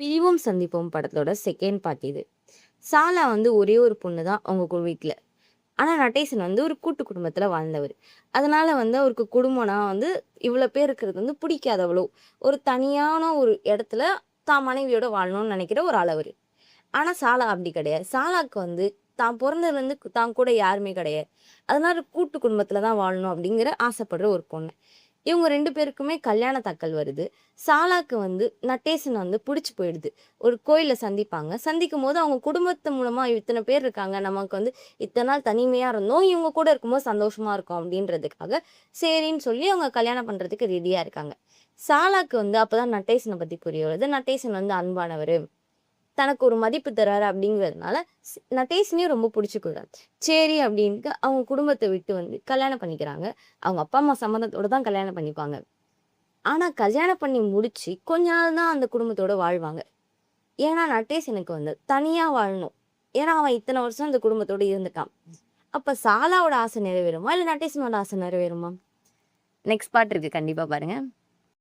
பிரிவும் சந்திப்போம் படத்தோட செகண்ட் பார்ட் இது. சாலா வந்து ஒரே ஒரு பொண்ணு தான் அவங்க வீட்ல. ஆனா நடேசன் வந்து ஒரு கூட்டு குடும்பத்துல வாழ்ந்தவர். அதனால வந்து அவருக்கு குடும்பம்னா வந்து இவ்வளோ பேர் இருக்கிறது வந்து பிடிக்காது அவ்வளோ. ஒரு தனியான ஒரு இடத்துல தான் மனைவியோட வாழணும்னு நினைக்கிற ஒரு ஆள் அவரு. ஆனா சாலா அப்படி கிடையாது. சாலாக்கு வந்து தான் பொறந்ததுலேருந்து தான் கூட யாருமே கிடையாது. அதனால கூட்டு குடும்பத்துல தான் வாழணும் அப்படிங்கிற ஆசைப்படுற ஒரு பொண்ணு. இவங்க 2 பேருக்குமே கல்யாண தக்கல் வருது. சாலாக்கு வந்து நட்டேசன் வந்து புடிச்சு போயிடுது. ஒரு கோயில்ல சந்திப்பாங்க. சந்திக்கும்போது அவங்க குடும்பத்து மூலமா இத்தன பேர் இருக்காங்க. நமக்கு வந்து இத்தன நாள் தனிமையா இருந்தோம். இவங்க கூட இருக்கும்போது சந்தோஷமா இருக்கோம் அப்படின்றதுக்காக, சரின்னு சொல்லி அவங்க கல்யாணம் பண்றதுக்கு ரெடியா இருக்காங்க. சாலாக்கு வந்து அப்பதான் நட்டேசன பத்தி புரிய வருது. நட்டேசன் வந்து அன்பானவரு. தனக்கு ஒரு மதிப்பு தராரு அப்படிங்கிறதுனால, நட்டேஷனையும் ரொம்ப புடிச்சுக்கிறாரு. சரி அப்படின்ட்டு அவங்க குடும்பத்த விட்டு வந்து கல்யாணம் பண்ணிக்கிறாங்க. அவங்க அப்பா, அம்மா சம்மதத்தோட தான் கல்யாணம் பண்ணிப்பாங்க. ஆனா கல்யாணம் பண்ணி முடிச்சு கொஞ்ச நாள் தான் அந்த குடும்பத்தோட வாழ்வாங்க. ஏன்னா நட்டேஷனுக்கு வந்து தனியா வாழணும். ஏன்னா அவன் இத்தன வருஷம் அந்த குடும்பத்தோட இருந்துட்டான். அப்ப சாலாவோட ஆசை நிறைவேறுமா? இல்ல நட்டேஷனோட ஆசை நிறைவேறுமா? நெக்ஸ்ட் பார்ட் இருக்கு. கண்டிப்பா பாருங்க.